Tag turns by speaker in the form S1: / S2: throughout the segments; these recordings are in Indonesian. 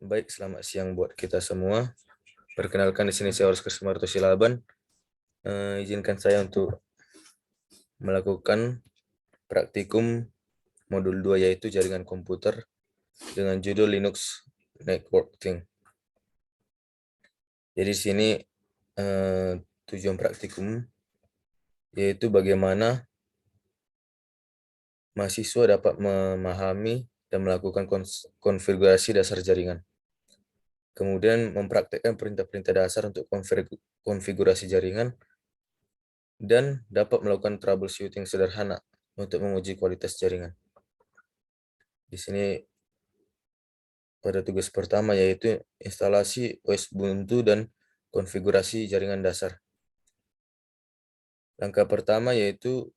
S1: Baik, selamat siang buat kita semua. Perkenalkan, di sini saya Oscar Sumarto Silaban. Izinkan saya untuk melakukan praktikum modul 2 yaitu jaringan komputer dengan judul Linux Networking. Jadi di sini tujuan praktikum yaitu bagaimana mahasiswa dapat memahami dan melakukan konfigurasi dasar jaringan. Kemudian mempraktekkan perintah-perintah dasar untuk konfigurasi jaringan dan dapat melakukan troubleshooting sederhana untuk menguji kualitas jaringan. Di sini pada tugas pertama yaitu instalasi OS Ubuntu dan konfigurasi jaringan dasar. Langkah pertama yaitu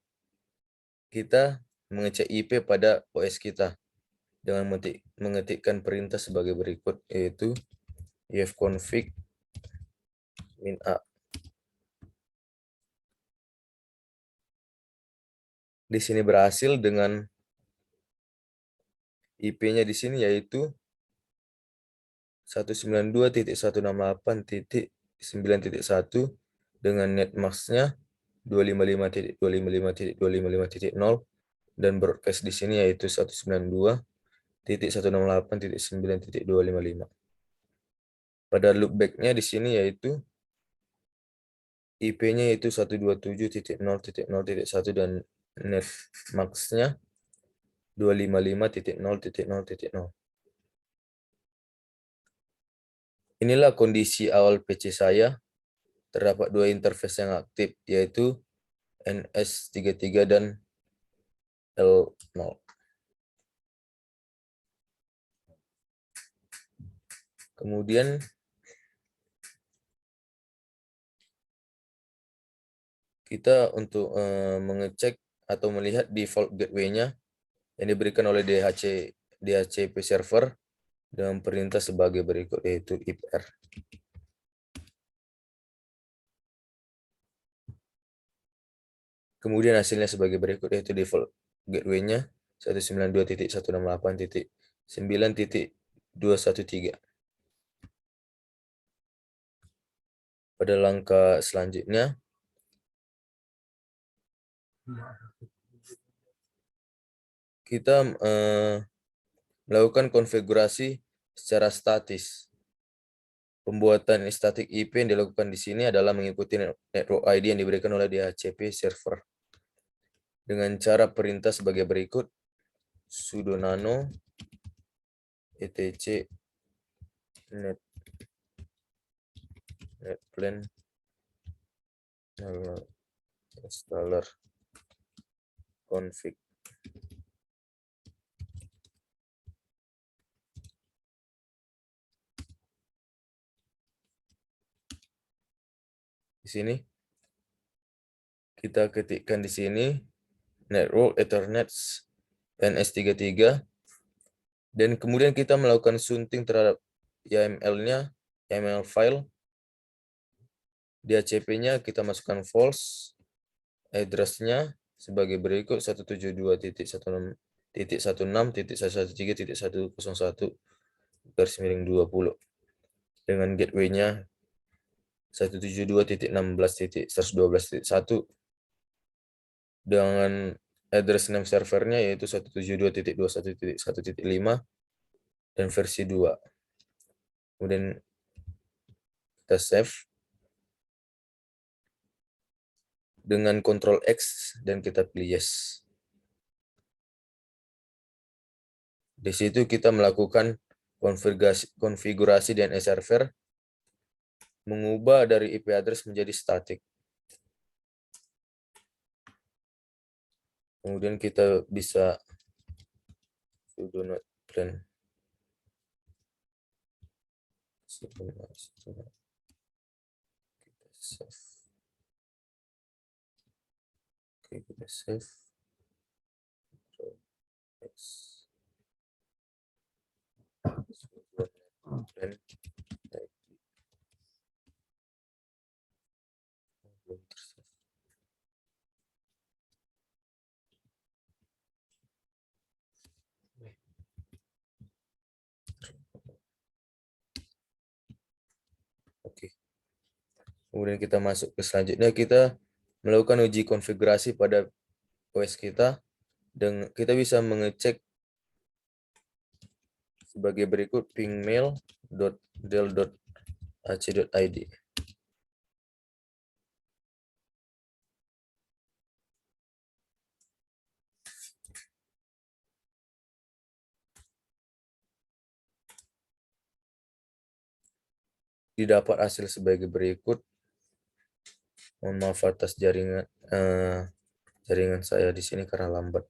S1: kita mengecek IP pada OS kita dengan mengetikkan perintah sebagai berikut, yaitu ifconfig -a. Di sini berhasil dengan IP-nya di sini yaitu 192.168.9.1 dengan netmask-nya 255.255.255.0 dan broadcast di sini yaitu 192.168.9.255. Pada loopback-nya di sini yaitu IP-nya yaitu 127.0.0.1 dan netmask-nya 255.0.0.0. Inilah kondisi awal PC saya. Terdapat dua interface yang aktif, yaitu NS33 dan L0. Kemudian kita untuk mengecek atau melihat default gateway-nya yang diberikan oleh DHCP server dengan perintah sebagai berikut, yaitu ifr. Kemudian hasilnya sebagai berikut, yaitu default gateway-nya 192.168.9.213. Pada langkah selanjutnya, kita melakukan konfigurasi secara statis. Pembuatan static IP yang dilakukan di sini adalah mengikuti network ID yang diberikan oleh DHCP server dengan cara perintah sebagai berikut: sudo nano etc netplan installer config. Di sini kita ketikkan di sini network ethernet NS33 dan kemudian kita melakukan sunting terhadap YAML-nya, YAML file. DHCP-nya kita masukkan false, address-nya sebagai berikut 172.168.113.101 dengan gateway-nya 172.16.112.1 dengan address name servernya yaitu 172.21.1.5 dan versi 2. Kemudian kita save dengan Ctrl X dan kita pilih yes. Di situ kita melakukan konfigurasi DNS server, mengubah dari IP address menjadi static. Kemudian kita bisa sudo netplan kita save. Oke, kita save. Oke. Kemudian kita masuk ke selanjutnya, kita melakukan uji konfigurasi pada OS kita, dan kita bisa mengecek sebagai berikut: pingmail.del.ac.id. Didapat hasil sebagai berikut. Mohon maaf atas jaringan saya di sini karena lambat.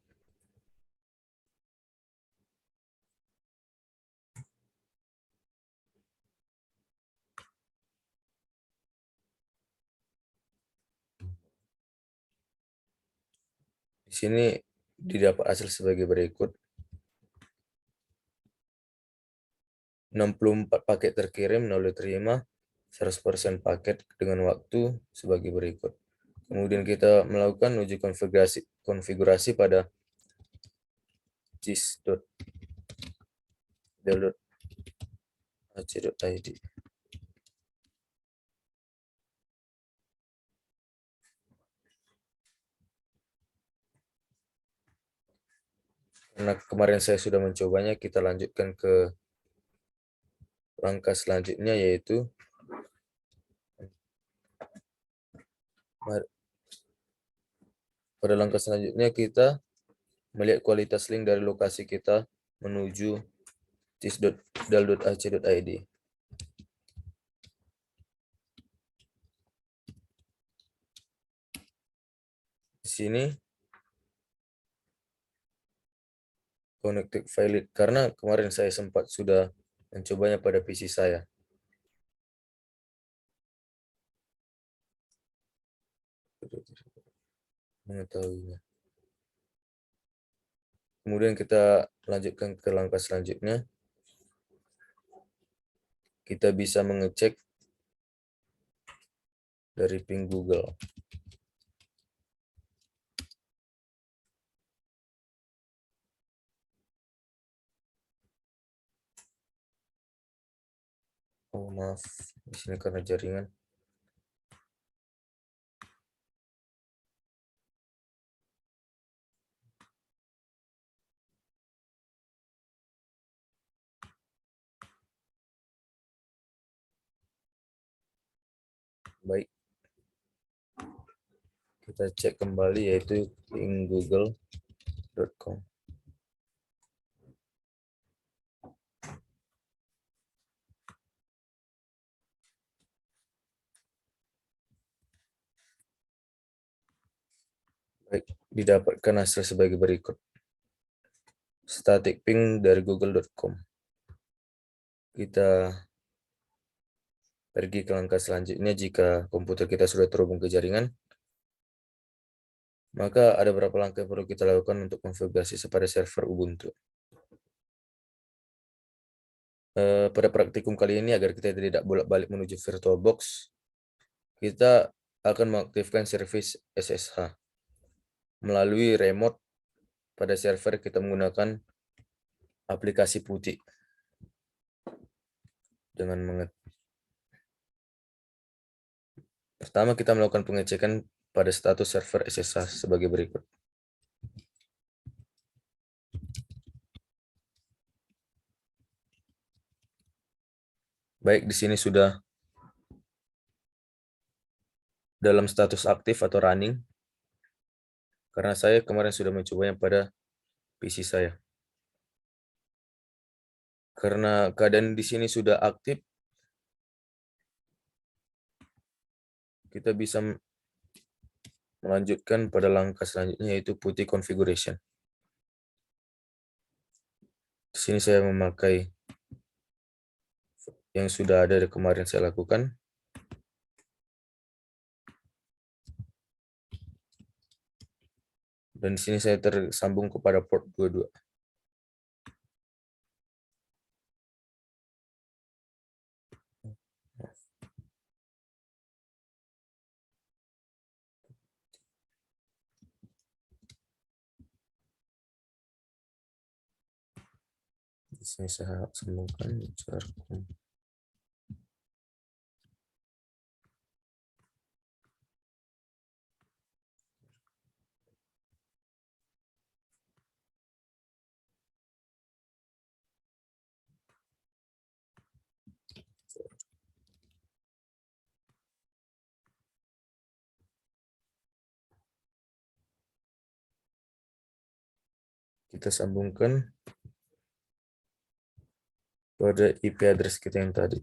S1: Di sini didapat hasil sebagai berikut. 64 paket terkirim, 0 diterima, 100% paket dengan waktu sebagai berikut. Kemudian kita melakukan uji konfigurasi pada cis.del.ac.id. Karena kemarin saya sudah mencobanya, kita lanjutkan ke langkah selanjutnya, yaitu pada langkah selanjutnya kita melihat kualitas link dari lokasi kita menuju cis.del.ac.id. Di sini connected valid, karena kemarin saya sempat sudah mencobanya pada PC saya. Mengetahuinya. Kemudian kita lanjutkan ke langkah selanjutnya. Kita bisa mengecek dari ping Google. Oh maaf, di sini karena jaringan. Baik, kita cek kembali, yaitu pinggoogle.com. Baik, didapatkan hasil sebagai berikut. Static ping dari google.com. Kita pergi ke langkah selanjutnya. Jika komputer kita sudah terhubung ke jaringan, maka ada beberapa langkah yang perlu kita lakukan untuk konfigurasi pada server Ubuntu. Pada praktikum kali ini, agar kita tidak bolak-balik menuju VirtualBox, kita akan mengaktifkan servis SSH. Melalui remote pada server, kita menggunakan aplikasi putih. Pertama, kita melakukan pengecekan pada status server SSH sebagai berikut. Baik, di sini sudah dalam status aktif atau running, karena saya kemarin sudah mencobanya pada PC saya. Karena keadaan di sini sudah aktif, kita bisa melanjutkan pada langkah selanjutnya, yaitu putih configuration. Di sini saya memakai yang sudah ada dari kemarin saya lakukan. Dan di sini saya tersambung kepada port 22. Di sini saya sambungkan. kita sambungkan pada IP address kita yang tadi.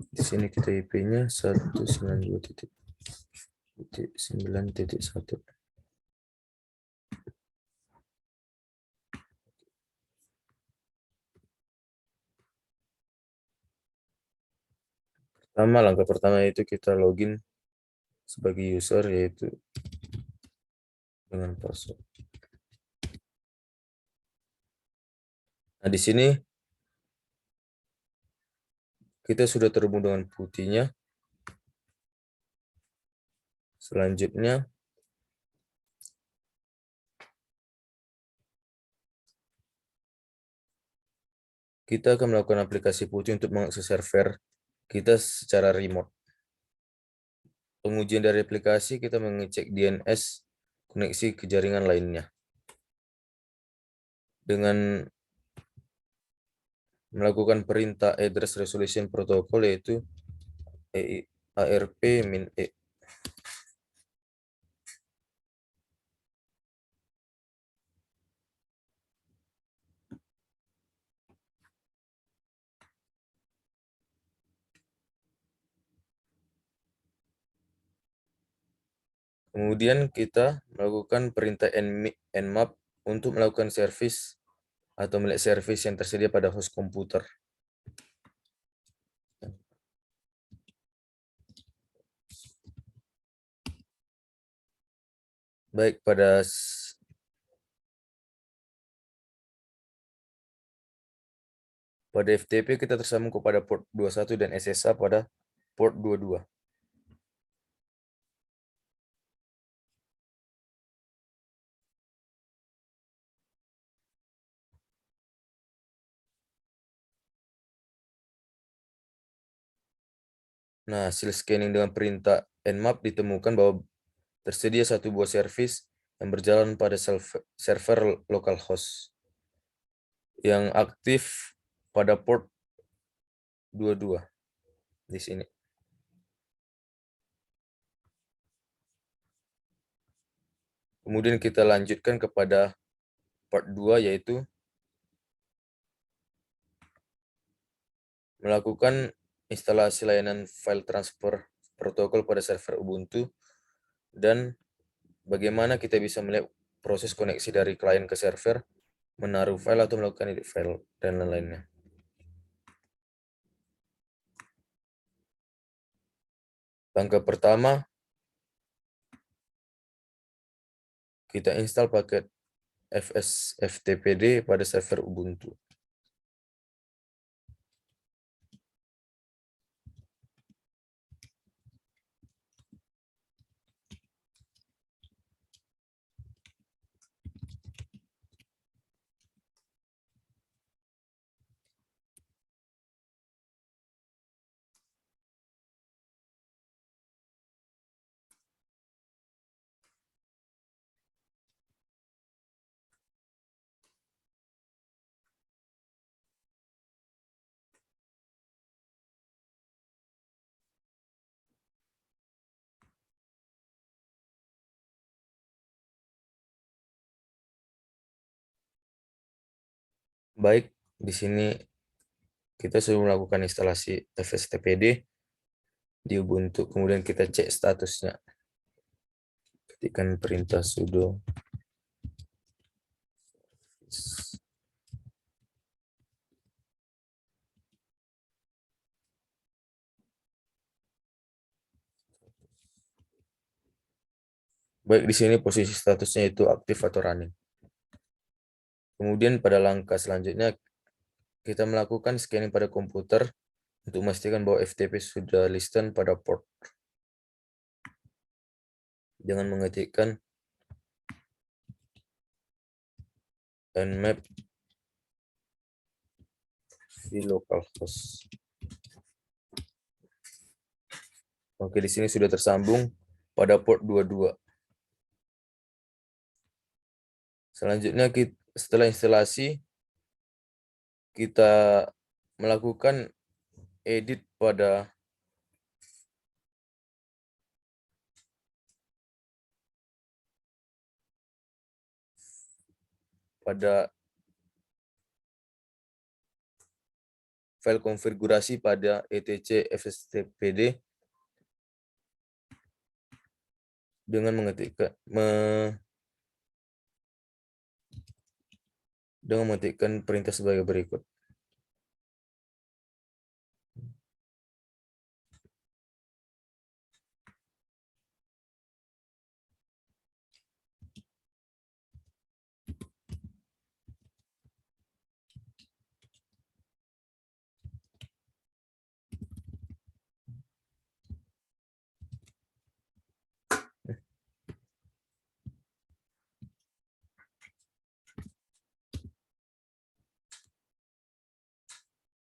S1: Di sini kita IP-nya 192.9.1. Langkah pertama itu kita login sebagai user, yaitu dengan password. Nah, di sini kita sudah terhubung dengan putihnya. Selanjutnya, kita akan melakukan aplikasi putih untuk mengakses server kita secara remote. Pengujian dari aplikasi, kita mengecek DNS koneksi ke jaringan lainnya. Dengan melakukan perintah address resolution protocol, yaitu ARP-E. Kemudian kita melakukan perintah nmap untuk melakukan service atau melihat service yang tersedia pada host komputer. Baik, pada FTP kita tersambung kepada port 21 dan SSH pada port 22. Nah, hasil scanning dengan perintah nmap ditemukan bahwa tersedia satu buah service yang berjalan pada server localhost yang aktif pada port 22 di sini. Kemudian kita lanjutkan kepada part 2, yaitu melakukan instalasi layanan file transfer protokol pada server Ubuntu, dan bagaimana kita bisa melihat proses koneksi dari klien ke server, menaruh file atau melakukan edit file, dan lain-lainnya. Langkah pertama, kita install paket FTPD pada server Ubuntu. Baik, di sini kita sudah melakukan instalasi FSTPD di Ubuntu. Kemudian kita cek statusnya. Ketikkan perintah sudo baik, di sini posisi statusnya itu aktif atau running. Kemudian pada langkah selanjutnya kita melakukan scanning pada komputer untuk memastikan bahwa FTP sudah listen pada port. Dengan mengetikkan nmap di localhost. Oke, di sini sudah tersambung pada port 22. Selanjutnya setelah instalasi, kita melakukan edit pada pada file konfigurasi pada etc fstpd dengan mengetikkan perintah sebagai berikut.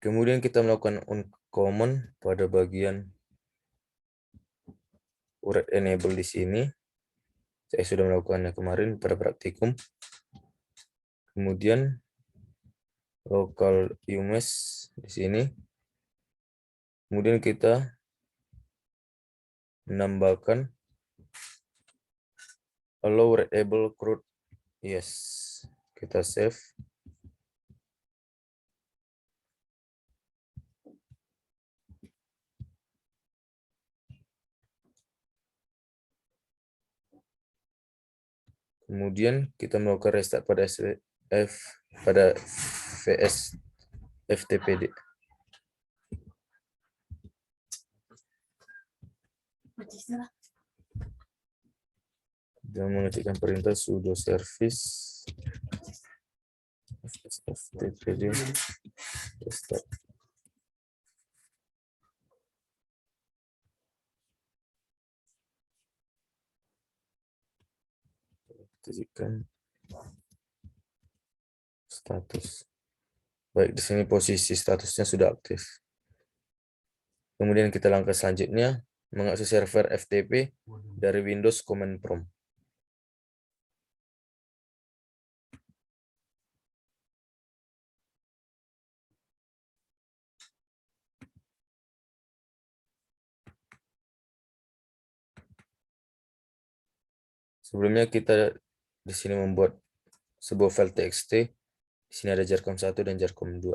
S1: Kemudian kita melakukan on-command pada bagian URL enable di sini. Saya sudah melakukannya kemarin pada praktikum. Kemudian local umes di sini. Kemudian kita menambahkan allow readable crude. Yes, kita save. Kemudian kita melakukan restart pada VS FTPD. Dan mengetikkan perintah sudo service FTPD restart. Ketikkan status. Baik, di sini posisi statusnya sudah aktif. Kemudian kita langkah selanjutnya mengakses server FTP dari Windows Command Prompt. Sebelumnya kita di sini membuat sebuah file txt. Di sini ada jarcom 1 dan jarcom 2.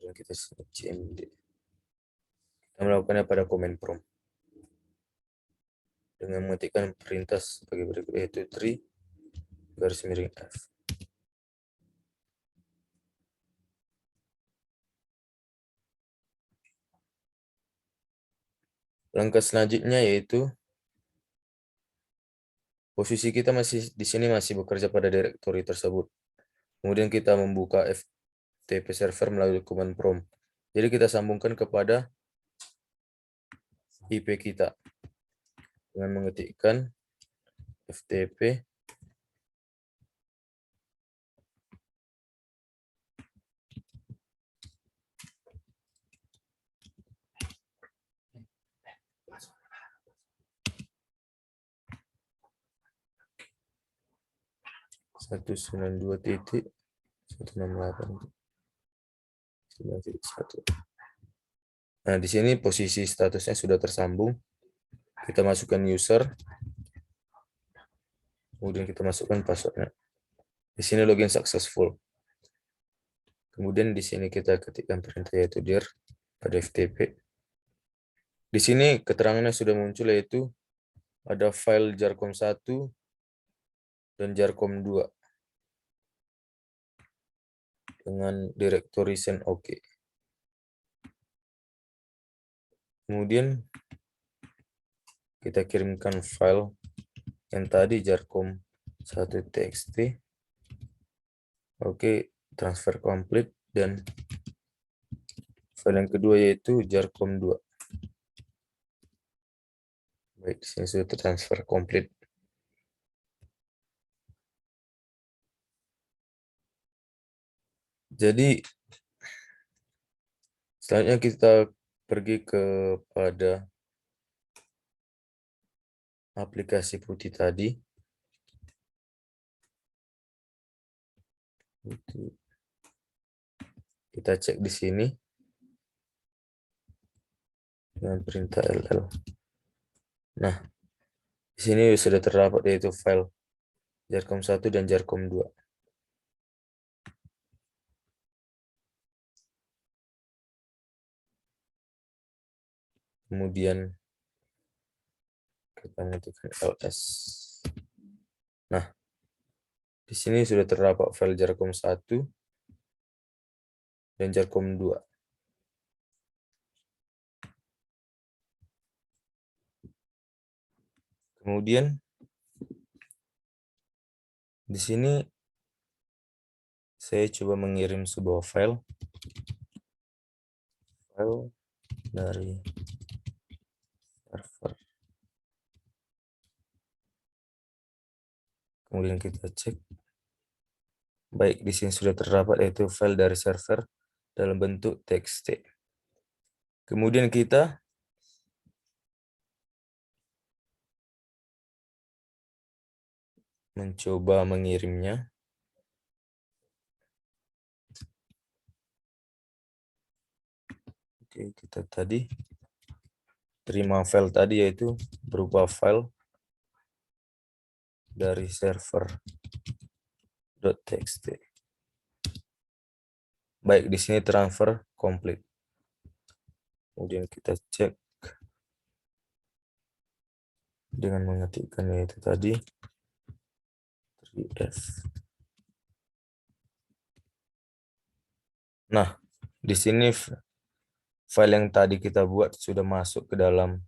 S1: Dan kita cmd. Kita melakukannya pada command prompt dengan mengetikkan perintah sebagai berikut, yaitu tree _f. Langkah selanjutnya yaitu posisi kita masih di sini masih bekerja pada direktori tersebut. Kemudian kita membuka FTP server melalui command prompt. Jadi kita sambungkan kepada IP kita dengan mengetikkan FTP satu sembilan dua titik 168.9.1. Nah, di sini posisi statusnya sudah tersambung. Kita masukkan user. Kemudian kita masukkan passwordnya. Di sini login successful. Kemudian di sini kita ketikkan perintah yaitu dir pada FTP. Di sini keterangannya sudah muncul yaitu ada file jarcom 1 dan jarcom 2 dengan direktori send OK. Kemudian kita kirimkan file yang tadi jarcom 1 txt. Oke, transfer complete, dan file yang kedua yaitu jarcom 2. Baik, di sini sudah transfer complete. Jadi selanjutnya kita pergi kepada aplikasi putih tadi. Kita cek di sini dengan perintah ll. Nah, di Di sini sudah terdapat yaitu file jarkom 1 dan jarkom 2. Kemudian kita mengetikkan ls. Nah, di sini sudah terdapat file jarkom 1 dan jarkom 2. Kemudian di sini saya coba mengirim sebuah file dari server. Kemudian kita cek. Baik, di sini sudah terdapat yaitu file dari server dalam bentuk txt. Kemudian kita mencoba mengirimnya. Oke, kita tadi terima file tadi yaitu berupa file dari server.txt. Baik, di sini transfer complete. Kemudian kita cek dengan mengetikkan yaitu tadi 3F. Nah, di sini file yang tadi kita buat sudah masuk ke dalam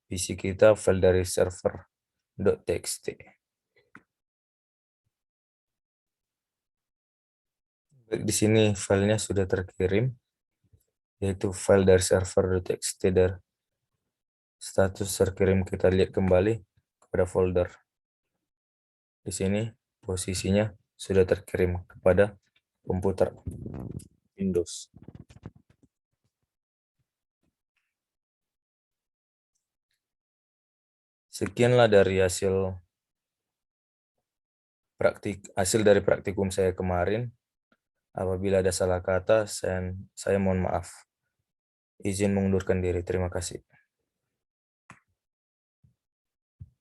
S1: PC kita, file dari server.txt. Di sini filenya sudah terkirim, yaitu file dari server.txt dan status terkirim kita lihat kembali kepada folder. Di sini posisinya sudah terkirim kepada komputer Windows. Sekianlah dari hasil dari praktikum saya kemarin. Apabila ada salah kata, saya mohon maaf. Izin mengundurkan diri. Terima kasih.